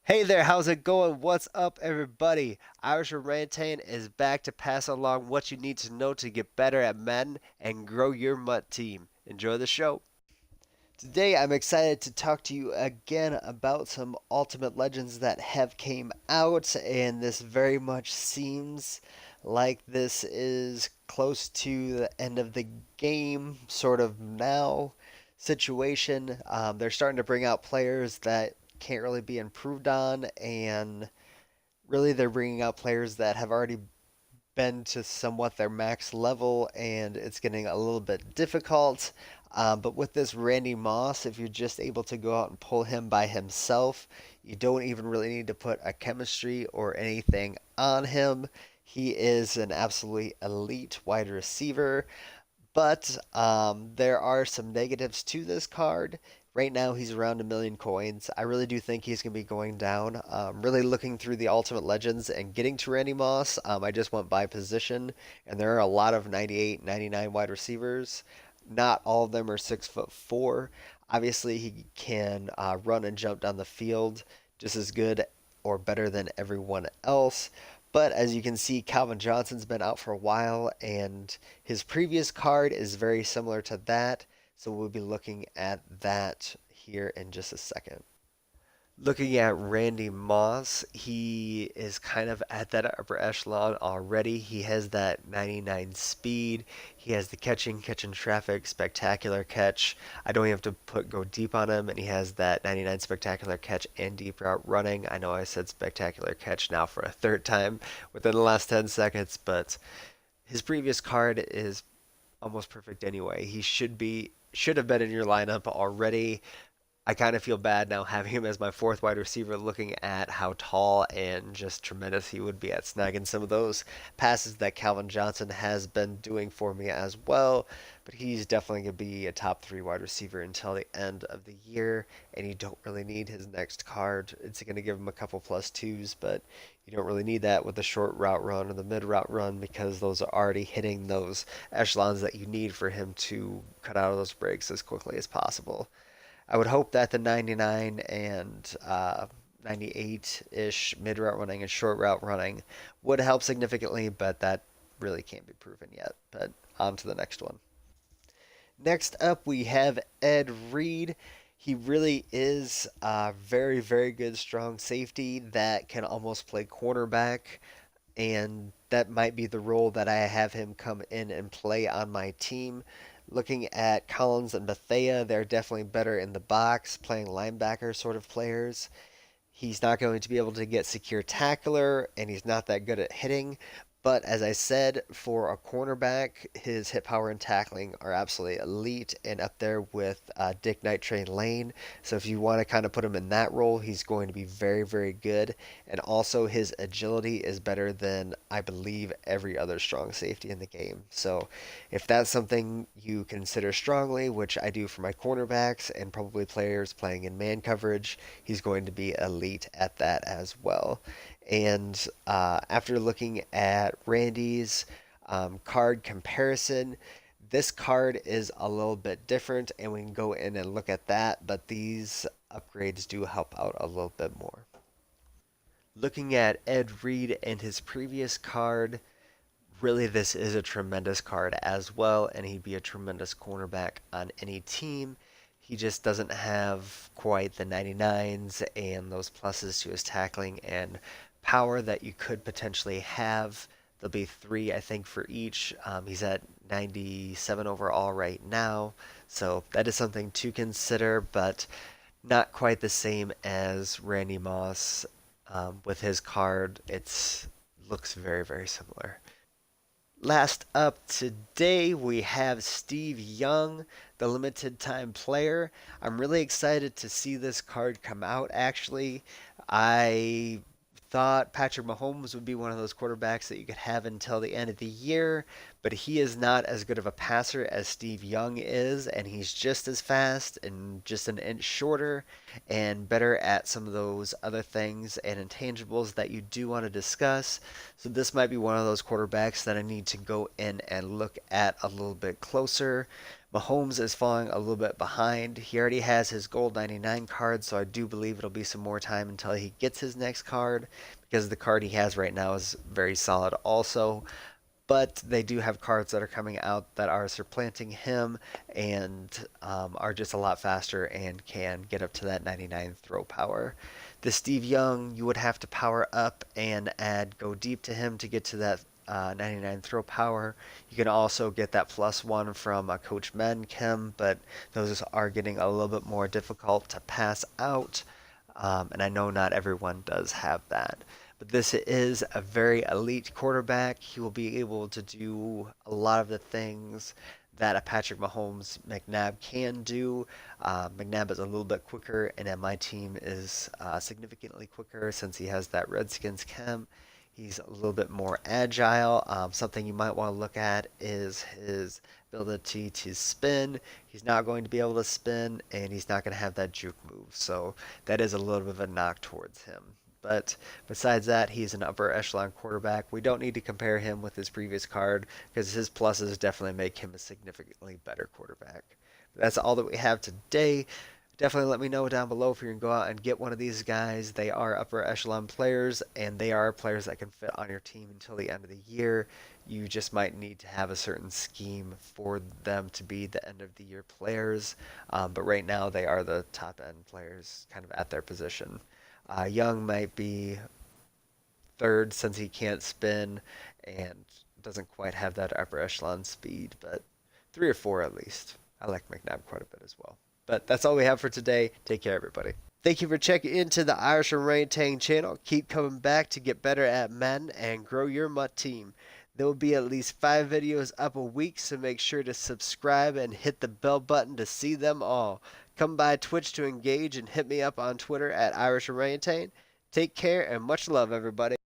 Hey there, how's it going? What's up, everybody? Irish Orangutan is back to pass along what you need to know to get better at Madden and grow your MUT team. Enjoy the show. Today, I'm excited to talk to you again about some Ultimate Legends that have came out, and this very much seems like this is close to the end of the game, sort of now situation. They're starting to bring out players that can't really be improved on, and really they're bringing out players that have already been to somewhat their max level, and it's getting a little bit difficult. But with this Randy Moss, if you're just able to go out and pull him by himself, you don't even really need to put a chemistry or anything on him. He is an absolutely elite wide receiver. But there are some negatives to this card. Right now, he's around 1,000,000 coins. I really do think he's going to be going down. Really looking through the Ultimate Legends and getting to Randy Moss, I just went by position, and there are a lot of 98, 99 wide receivers. Not all of them are 6'4". Obviously, he can run and jump down the field just as good or better than everyone else. But as you can see, Calvin Johnson's been out for a while, and his previous card is very similar to that. So we'll be looking at that here in just a second. Looking at Randy Moss, he is kind of at that upper echelon already. He has that 99 speed. He has the catching traffic, spectacular catch. I don't even have to go deep on him, and he has that 99 spectacular catch and deep route running. I know I said spectacular catch now for a third time within the last 10 seconds, but his previous card is almost perfect anyway. He should have been in your lineup already. I kind of feel bad now having him as my fourth wide receiver, looking at how tall and just tremendous he would be at snagging some of those passes that Calvin Johnson has been doing for me as well. But he's definitely going to be a top three wide receiver until the end of the year, and you don't really need his next card. It's going to give him a couple plus twos, but you don't really need that with the short route run or the mid route run because those are already hitting those echelons that you need for him to cut out of those breaks as quickly as possible. I would hope that the 99 and 98-ish mid route running and short route running would help significantly, but that really can't be proven yet. But on to the next one. Next up, we have Ed Reid. He really is a very, very good strong safety that can almost play cornerback, and that might be the role that I have him come in and play on my team. Looking at Collins and Bethea, they're definitely better in the box, playing linebacker sort of players. He's not going to be able to get secure tackler, and he's not that good at hitting. But as I said, for a cornerback, his hit power and tackling are absolutely elite and up there with Dick Night Train Lane. So if you want to kind of put him in that role, he's going to be very, very good. And also, his agility is better than, I believe, every other strong safety in the game. So if that's something you consider strongly, which I do for my cornerbacks and probably players playing in man coverage, he's going to be elite at that as well. And after looking at Randy's card comparison, this card is a little bit different, and we can go in and look at that, but these upgrades do help out a little bit more. Looking at Ed Reed and his previous card, really this is a tremendous card as well, and he'd be a tremendous cornerback on any team. He just doesn't have quite the 99s and those pluses to his tackling and power that you could potentially have. There'll be three, I think, for each. He's at 97 overall right now, so that is something to consider, but not quite the same as Randy Moss. With his card, it's looks very, very similar. Last up today, we have Steve Young, the limited time player. I'm really excited to see this card come out, actually. I thought Patrick Mahomes would be one of those quarterbacks that you could have until the end of the year, but he is not as good of a passer as Steve Young is, and he's just as fast and just an inch shorter and better at some of those other things and intangibles that you do want to discuss. So this might be one of those quarterbacks that I need to go in and look at a little bit closer. Mahomes is falling a little bit behind. He already has his gold 99 card, so I do believe it'll be some more time until he gets his next card because the card he has right now is very solid also. But they do have cards that are coming out that are supplanting him and are just a lot faster and can get up to that 99 throw power. The Steve Young, you would have to power up and add go deep to him to get to that 99 throw power. You can also get that +1 from Coach Madden, but those are getting a little bit more difficult to pass out. And I know not everyone does have that. But this is a very elite quarterback. He will be able to do a lot of the things that a Patrick Mahomes McNabb can do. McNabb is a little bit quicker, and my team is significantly quicker since he has that Redskins chem. He's a little bit more agile. Something you might want to look at is his ability to spin. He's not going to be able to spin, and he's not going to have that juke move. So that is a little bit of a knock towards him. But besides that, he's an upper echelon quarterback. We don't need to compare him with his previous card because his pluses definitely make him a significantly better quarterback. But that's all that we have today. Definitely let me know down below if you can go out and get one of these guys. They are upper echelon players, and they are players that can fit on your team until the end of the year. You just might need to have a certain scheme for them to be the end of the year players. But right now, they are the top end players kind of at their position. Young might be third since he can't spin and doesn't quite have that upper echelon speed, but 3 or 4 at least. I like McNabb quite a bit as well. But that's all we have for today. Take care, everybody. Thank you for checking into the Irish Orangutan channel. Keep coming back to get better at Madden and grow your MUT team. There will be at least 5 videos up a week, so make sure to subscribe and hit the bell button to see them all. Come by Twitch to engage and hit me up on Twitter at Irish Orangutan. Take care and much love, everybody.